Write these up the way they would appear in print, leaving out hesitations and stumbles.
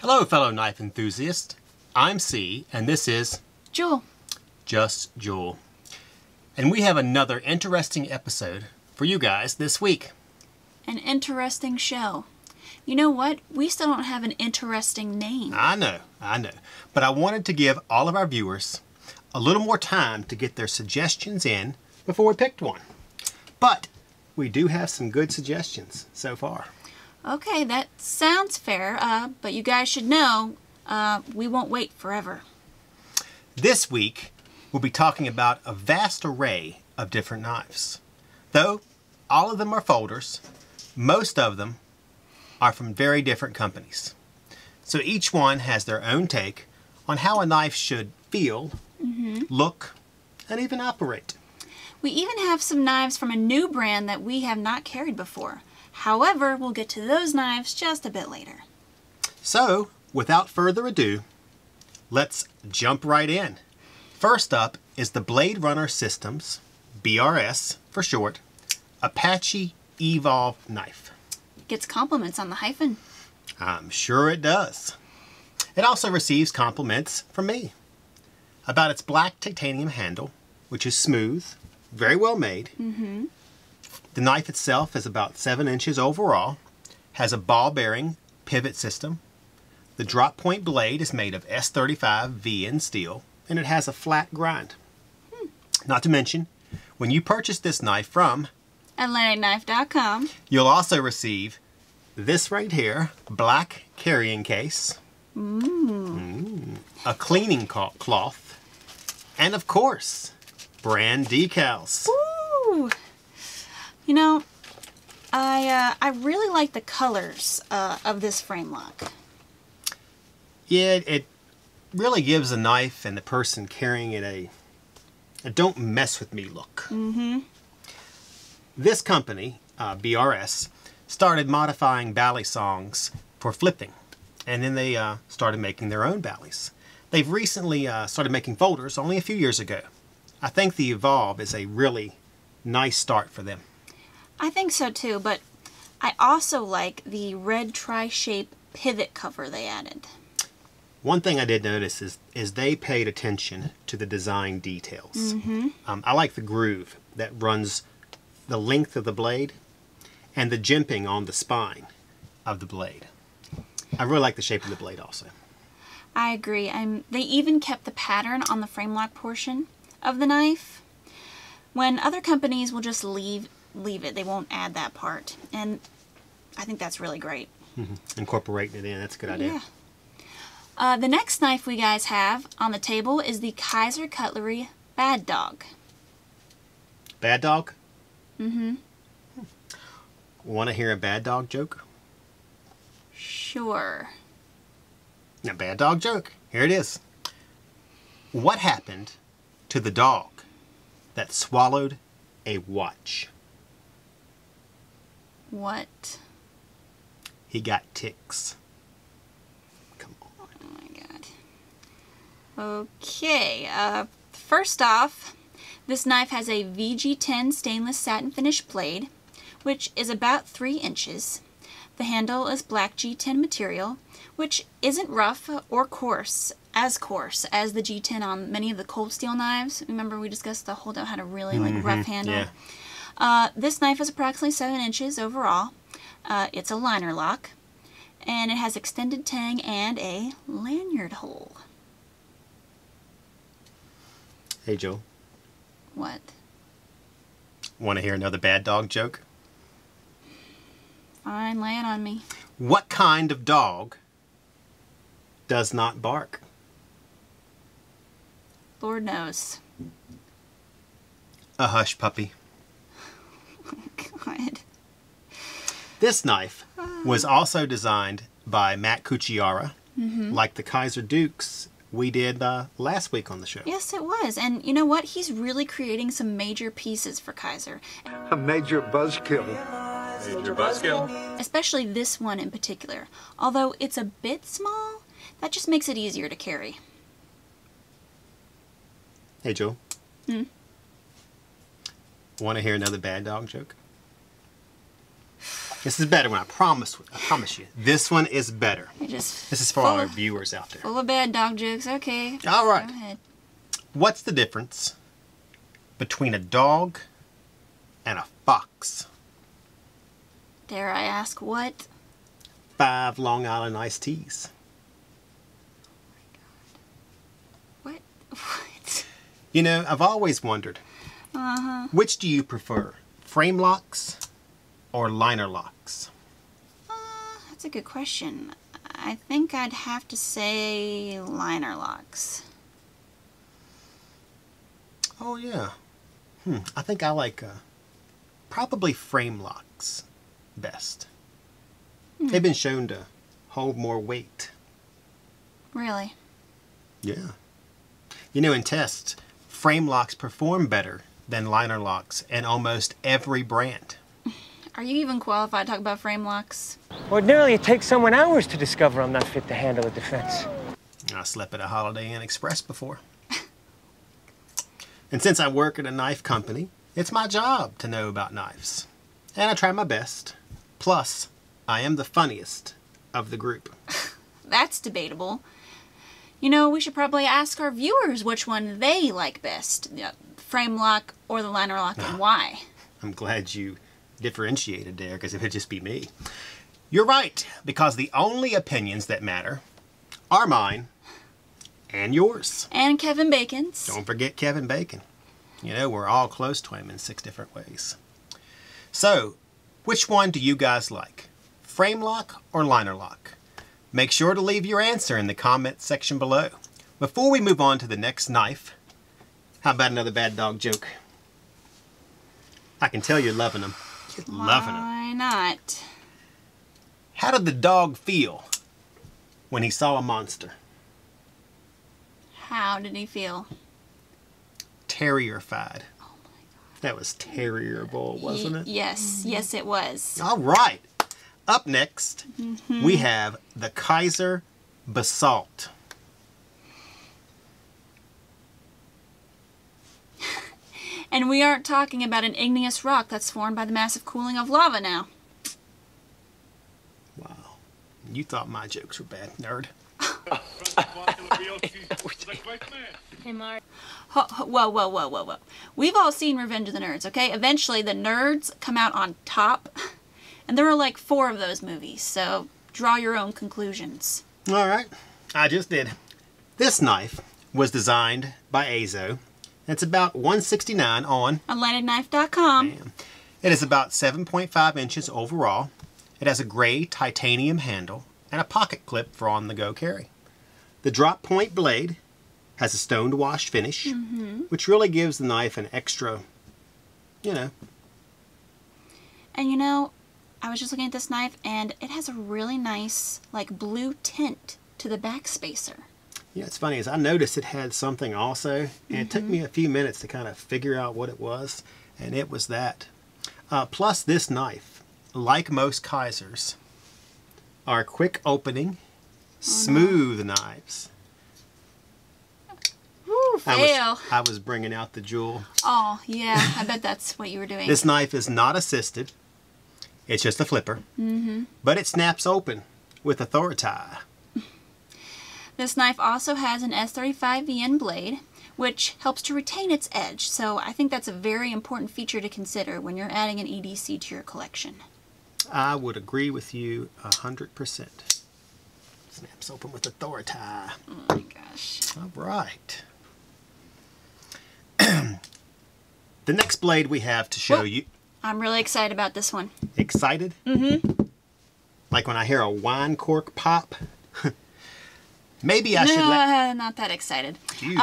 Hello, fellow knife enthusiasts. I'm C, and this is Jul. Just Jul. And we have another interesting episode for you guys this week. An interesting show. You know what? We still don't have an interesting name. I know. But I wanted to give all of our viewers a little more time to get their suggestions in before we picked one. But we do have some good suggestions so far. Okay, that sounds fair, but you guys should know we won't wait forever. This week, we'll be talking about a vast array of different knives. Though all of them are folders, most of them are from very different companies. So each one has their own take on how a knife should feel, look, and even operate. We even have some knives from a new brand that we have not carried before. However, we'll get to those knives just a bit later. So, without further ado, let's jump right in. First up is the Blade Runner Systems, BRS for short, Apache E Volve knife. It gets compliments on the hyphen. I'm sure it does. It also receives compliments from me about its black titanium handle, which is smooth, very well made. The knife itself is about 7 inches overall, has a ball bearing pivot system. The drop point blade is made of S35 VN steel, and it has a flat grind. Not to mention, when you purchase this knife from AtlanticKnife.com, you'll also receive this right here, black carrying case, a cleaning cloth, and of course, brand decals. Woo! You know, I really like the colors of this frame lock. Yeah, it really gives the knife and the person carrying it a don't mess with me look. This company, BRS, started modifying bally songs for flipping, and then they started making their own ballies. They've recently started making folders only a few years ago. I think the Evolve is a really nice start for them. I think so too, but I also like the red tri-shape pivot cover they added. One thing I did notice is they paid attention to the design details. I like the groove that runs the length of the blade and the jimping on the spine of the blade. I really like the shape of the blade also. I agree. They even kept the pattern on the frame lock portion of the knife, when other companies will just leave it. They won't add that part, and I think that's really great. Incorporating it in, that's a good idea. Yeah. The next knife we guys have on the table is the Kizer Cutlery Bad Dog. Bad Dog? Want to hear a bad dog joke? Sure. A bad dog joke. Here it is. What happened to the dog that swallowed a watch? What? He got ticks. Come on. Oh my god. Okay, first off, this knife has a VG10 stainless satin finish blade, which is about 3 inches. The handle is black G10 material, which isn't rough or coarse as the G10 on many of the cold steel knives. Remember we discussed the whole had a really rough handle? Yeah. This knife is approximately 7 inches overall. It's a liner lock, and it has extended tang and a lanyard hole. Hey, Joe. What? Want to hear another bad dog joke? Fine, lay it on me. What kind of dog does not bark? Lord knows. A hush puppy. God. This knife was also designed by Matt Cucchiara, like the Kizer Dukes we did last week on the show. Yes, it was. And you know what? He's really creating some major pieces for Kizer. A major buzzkill. Major buzzkill. Especially this one in particular. Although it's a bit small, that just makes it easier to carry. Hey, Joe. Want to hear another bad dog joke? This is better one, I promise you. This one is better. This is for all our viewers out there. Full of bad dog jokes. Okay. All right. Go ahead. What's the difference between a dog and a fox? Dare I ask what? 5 Long Island iced teas. What? What? You know, I've always wondered, which do you prefer, frame locks or liner locks? That's a good question. I think I'd have to say liner locks. Oh yeah. I think I like probably frame locks best. They've been shown to hold more weight. Really? Yeah. You know, in tests, frame locks perform better than liner locks in almost every brand. Are you even qualified to talk about frame locks? Ordinarily, it takes someone hours to discover I'm not fit to handle a defense. I slept at a Holiday Inn Express before. And since I work at a knife company, it's my job to know about knives. And I try my best. Plus, I am the funniest of the group. That's debatable. You know, we should probably ask our viewers which one they like best. The frame lock or the liner lock, and why. I'm glad you differentiated there, because it would just be me. You're right, because the only opinions that matter are mine and yours. And Kevin Bacon's. Don't forget Kevin Bacon. You know, we're all close to him in 6 different ways. So, which one do you guys like? Frame lock or liner lock? Make sure to leave your answer in the comment section below. Before we move on to the next knife, how about another bad dog joke? I can tell you're loving them. You're loving them. Why not? How did the dog feel when he saw a monster? How did he feel? Terrified. Oh my God. That was terrible, wasn't it? Yes, yes it was. All right. Up next, we have the Kizer Basalt. And we aren't talking about an igneous rock that's formed by the massive cooling of lava now. Wow. You thought my jokes were bad, nerd. Whoa. We've all seen Revenge of the Nerds, okay? Eventually the nerds come out on top. And there are like 4 of those movies, so draw your own conclusions. All right. I just did. This knife was designed by Azo. It's about $169 on UntitledKnife.com. It is about 7.5 inches overall. It has a gray titanium handle and a pocket clip for on-the-go carry. The drop point blade has a stoned wash finish, which really gives the knife an extra, you know. And you know, I was just looking at this knife and it has a really nice like blue tint to the back spacer. Yeah, it's funny, is I noticed it had something also, and it took me a few minutes to kind of figure out what it was, and it was that. Plus this knife, like most Kizers, are quick opening, smooth knives. Woo, fail. I was bringing out the Jul. Oh, yeah, I bet that's what you were doing. This knife is not assisted. It's just a flipper. But it snaps open with authority. This knife also has an S35VN blade, which helps to retain its edge, so I think that's a very important feature to consider when you're adding an EDC to your collection. I would agree with you 100%. Snaps open with authority. Oh my gosh. All right. The next blade we have to show you. I'm really excited about this one. Excited? Like when I hear a wine cork pop. Maybe I should let... Not that excited. You.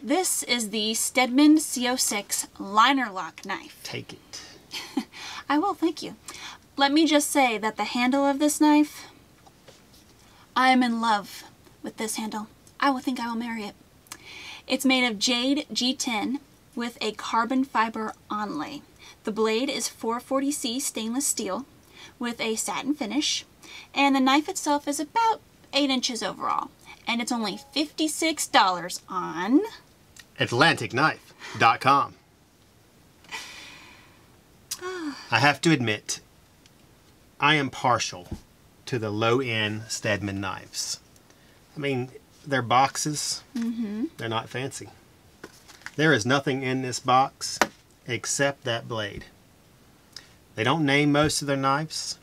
This is the Stedmon C06 liner lock knife. Take it. I will, thank you. Let me just say that the handle of this knife, I am in love with this handle. I think I will marry it. It's made of jade G10 with a carbon fiber onlay. The blade is 440C stainless steel with a satin finish, and the knife itself is about 8 inches overall. And it's only $56 on AtlanticKnife.com. I have to admit, I am partial to the low-end Stedman knives. I mean, their boxes, they're not fancy. There is nothing in this box except that blade. They don't name most of their knives,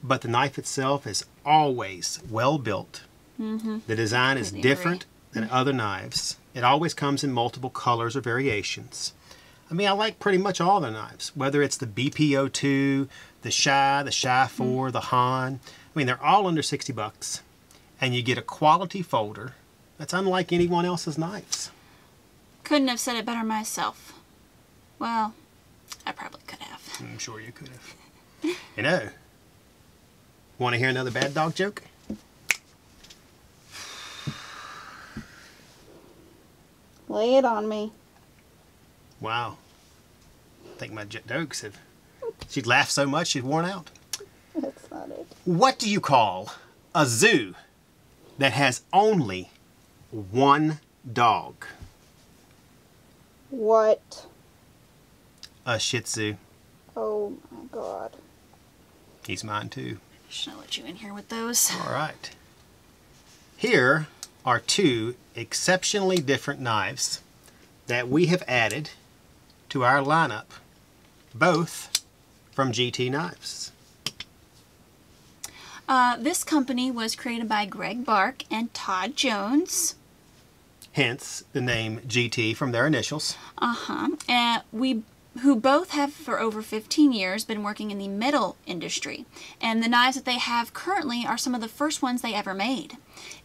but the knife itself is always well built. The design is different than other knives. It always comes in multiple colors or variations. I mean, I like pretty much all their knives, whether it's the BP02, the Shy 4, the Han. I mean, they're all under 60 bucks, and you get a quality folder that's unlike anyone else's knives. Couldn't have said it better myself. Well, I probably could have. I'm sure you could have. You know, want to hear another bad dog joke? Lay it on me. Wow. I think my jokes have... She'd laughed so much she'd worn out. That's not it. What do you call a zoo that has only one dog? What? A Shih Tzu. Oh my god. He's mine too. Should I let you in here with those? All right. Here are two exceptionally different knives that we have added to our lineup, both from GT Knives. This company was created by Greg Bark and Todd Jones. Hence the name GT from their initials. Who both have for over 15 years been working in the metal industry. And the knives that they have currently are some of the first ones they ever made.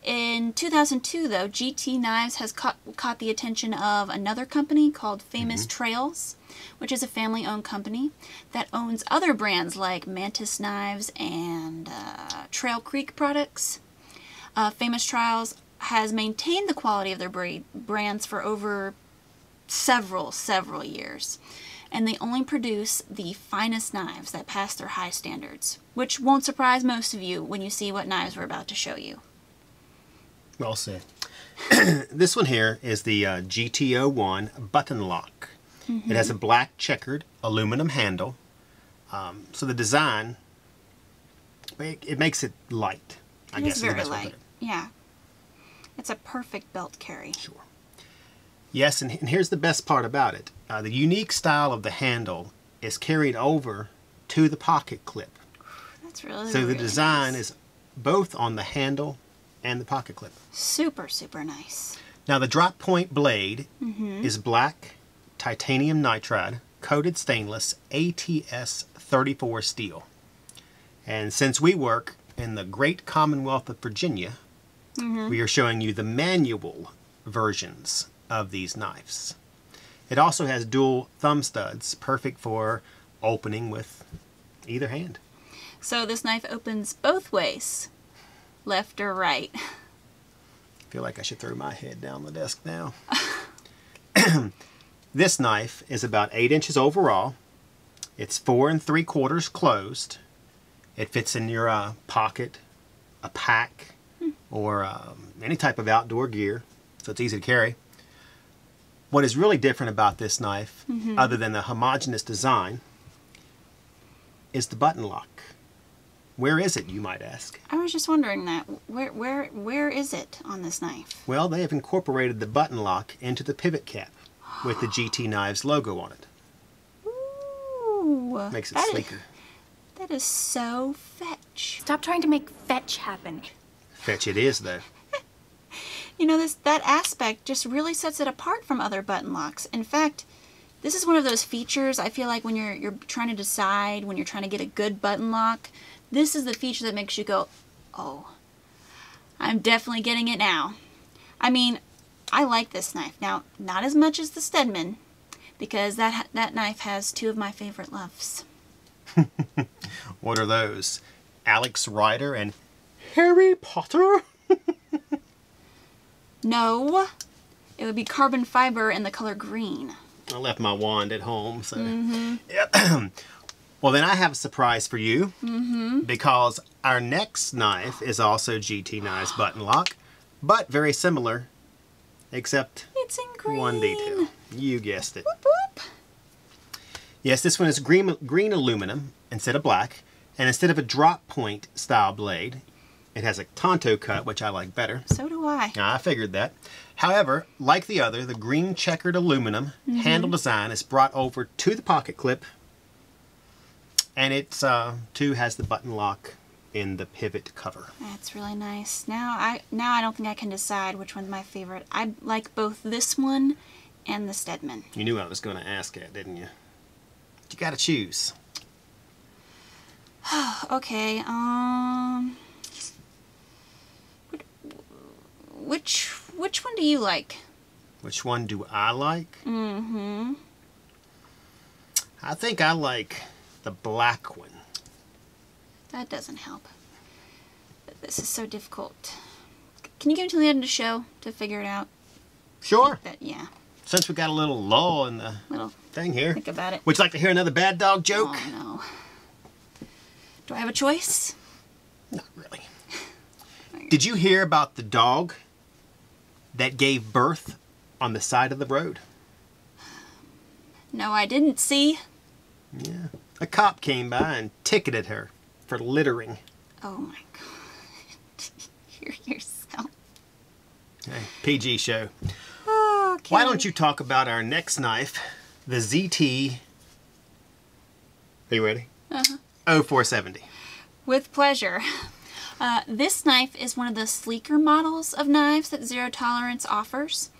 In 2002, though, GT Knives has caught the attention of another company called Famous Trails, which is a family-owned company that owns other brands like Mantis Knives and Trail Creek products. Famous Trails has maintained the quality of their brands for over several years. And they only produce the finest knives that pass their high standards, which won't surprise most of you when you see what knives we're about to show you. Well said. This one here is the GT01 button lock. It has a black checkered aluminum handle. So the design, it makes it light, I guess. It's very light. Yeah. It's a perfect belt carry. Sure. Yes, and here's the best part about it. The unique style of the handle is carried over to the pocket clip. That's really So the design nice. is both on the handle and the pocket clip. Super nice. Now the drop point blade is black titanium nitride coated stainless ATS 34 steel. And since we work in the great Commonwealth of Virginia, we are showing you the manual versions of these knives. It also has dual thumb studs, perfect for opening with either hand. So this knife opens both ways, left or right. I feel like I should throw my head down the desk now. This knife is about 8 inches overall. It's 4 3/4 closed. It fits in your pocket, a pack, or any type of outdoor gear, so it's easy to carry. What is really different about this knife, other than the homogeneous design, is the button lock. Where is it, you might ask? I was just wondering that. Where is it on this knife? Well, they have incorporated the button lock into the pivot cap with the GT Knives logo on it. Ooh, Makes it sleeker. That is so fetch. Stop trying to make fetch happen. Fetch it is, though. You know, that aspect just really sets it apart from other button locks. In fact, this is one of those features I feel like when you're trying to decide, when you're trying to get a good button lock, this is the feature that makes you go, oh, I'm definitely getting it now. I mean, I like this knife. Now, not as much as the Stedman, because that knife has two of my favorite loves. What are those? Alex Rider and Harry Potter? No, it would be carbon fiber in the color green. I left my wand at home, so... Yep. Well, then I have a surprise for you, because our next knife is also GT Knives button lock, but very similar, except It's in green. one detail. You guessed it. Whoop, whoop. Yes, this one is green aluminum instead of black. And instead of a drop point style blade, it has a tanto cut, which I like better. So do I. I figured that. However, like the other, the green checkered aluminum handle design is brought over to the pocket clip. And it too has the button lock in the pivot cover. That's really nice. Now I don't think I can decide which one's my favorite. I like both this one and the Stedman. You knew I was going to ask it, didn't you? You got to choose. Okay, which one do you like? Which one do I like? Mm-hmm. I think I like the black one. That doesn't help. This is so difficult. Can you give me till the end of the show to figure it out? Sure. Yeah. Since we got a little lull in the Little thing here. think about it. Would you like to hear another bad dog joke? Oh no. Do I have a choice? Not really. Did you hear about the dog that gave birth on the side of the road? No, I didn't see. Yeah. A cop came by and ticketed her for littering. Oh my god. Hear yourself. Hey, PG show. Okay. Why don't you talk about our next knife, the ZT... Are you ready? 0470. With pleasure. This knife is one of the sleeker models of knives that Zero Tolerance offers.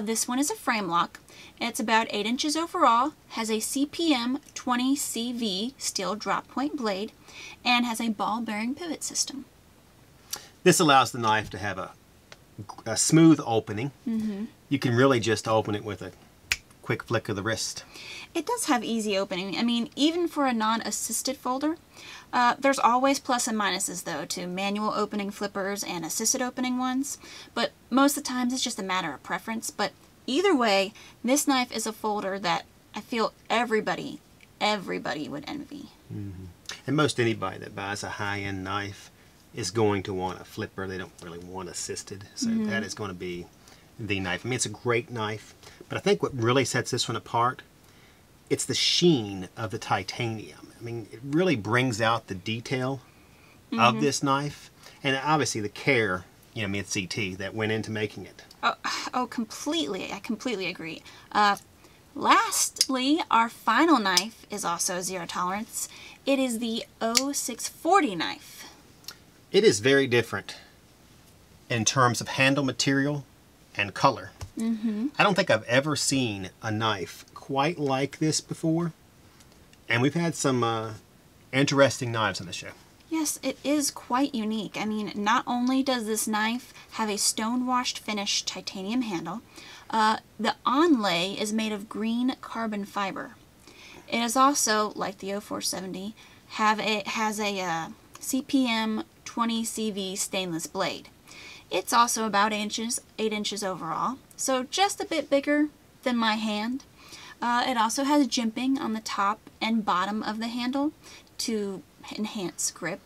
This one is a frame lock. It's about 8 inches overall, has a CPM 20CV steel drop point blade, and has a ball bearing pivot system. This allows the knife to have a smooth opening. You can really just open it with a quick flick of the wrist. It does have easy opening. I mean, even for a non-assisted folder, there's always plus and minuses though to manual opening flippers and assisted opening ones, but most of the times it's just a matter of preference. But either way, this knife is a folder that I feel everybody would envy. And most anybody that buys a high-end knife is going to want a flipper. They don't really want assisted, so that is going to be the knife. I mean, it's a great knife, but I think what really sets this one apart, it's the sheen of the titanium. I mean, it really brings out the detail of this knife, and obviously the care, I mean, it's CT that went into making it. Oh, completely. I completely agree. Lastly, our final knife is also Zero Tolerance. It is the 0640 knife. It is very different in terms of handle material and color. I don't think I've ever seen a knife quite like this before, and we've had some interesting knives on the show. Yes, it is quite unique. I mean, not only does this knife have a stone-washed finish titanium handle, the onlay is made of green carbon fiber. It is also, like the 0470, has a CPM 20CV stainless blade. It's also about 8 inches overall, so just a bit bigger than my hand. It also has jimping on the top and bottom of the handle to enhance grip.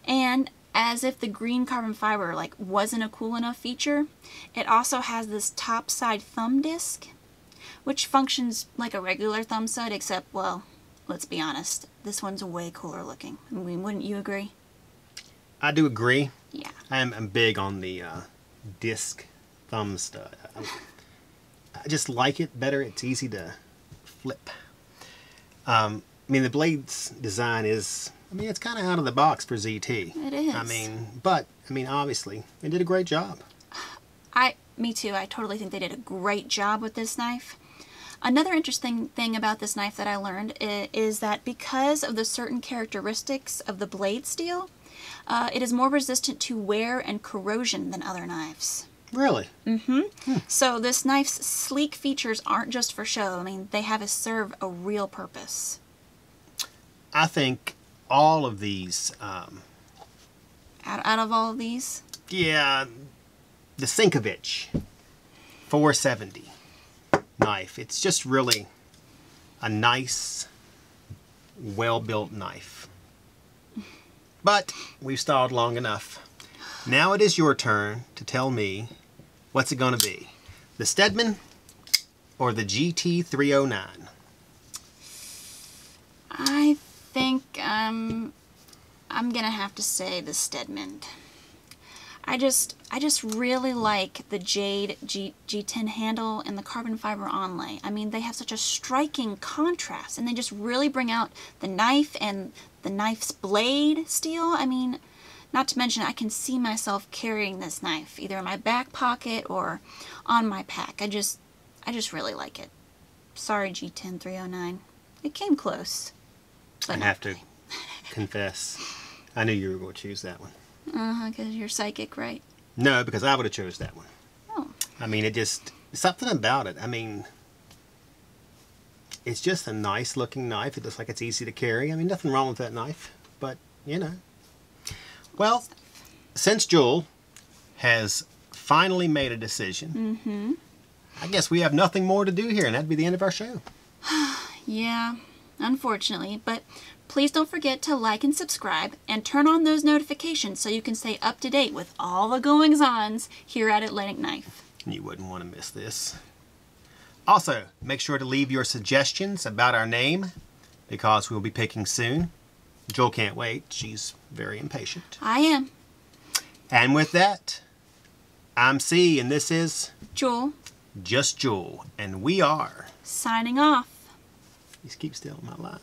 And as if the green carbon fiber wasn't a cool enough feature, it also has this top side thumb disc, which functions like a regular thumb stud, except, well, let's be honest, this one's way cooler looking. I mean, wouldn't you agree? I do agree. Yeah. I'm big on the disc thumb stud. I just like it better. It's easy to flip. I mean, the blade's design is, it's kind of out of the box for ZT. It is. Obviously, they did a great job. Me too. I totally think they did a great job with this knife. Another interesting thing about this knife that I learned is that because of the certain characteristics of the blade steel, it is more resistant to wear and corrosion than other knives. Really? So this knife's sleek features aren't just for show. I mean, they serve a real purpose. I think all of these... Out of all of these? Yeah, the Sinkevich 470 knife. It's just really a nice, well-built knife. But we've stalled long enough. Now it is your turn to tell me what's it going to be. The Stedman or the GT309? I think I'm I'm gonna have to say the Stedmon. I just really like the Jade G10 handle and the carbon fiber onlay. I mean, they have such a striking contrast, and they just really bring out the knife and the knife's blade steel. I mean, not to mention, I can see myself carrying this knife either in my back pocket or on my pack. I just really like it. Sorry, G10 309. It came close. I have to confess, I knew you were going to choose that one. Because you're psychic, right? No, because I would have chose that one. Oh. I mean, it just, something about it. I mean, it's just a nice looking knife. It looks like it's easy to carry. I mean, nothing wrong with that knife, but, you know. Well, since Jul has finally made a decision, I guess we have nothing more to do here, and that'd be the end of our show. Yeah, unfortunately, but please don't forget to like and subscribe and turn on those notifications so you can stay up to date with all the goings-ons here at Atlantic Knife. You wouldn't want to miss this. Also, make sure to leave your suggestions about our name, because we'll be picking soon. Jul can't wait. She's very impatient. I am. And with that, I'm C, and this is Jul. Just Jul, and we are Signing off. Please keep still, my line.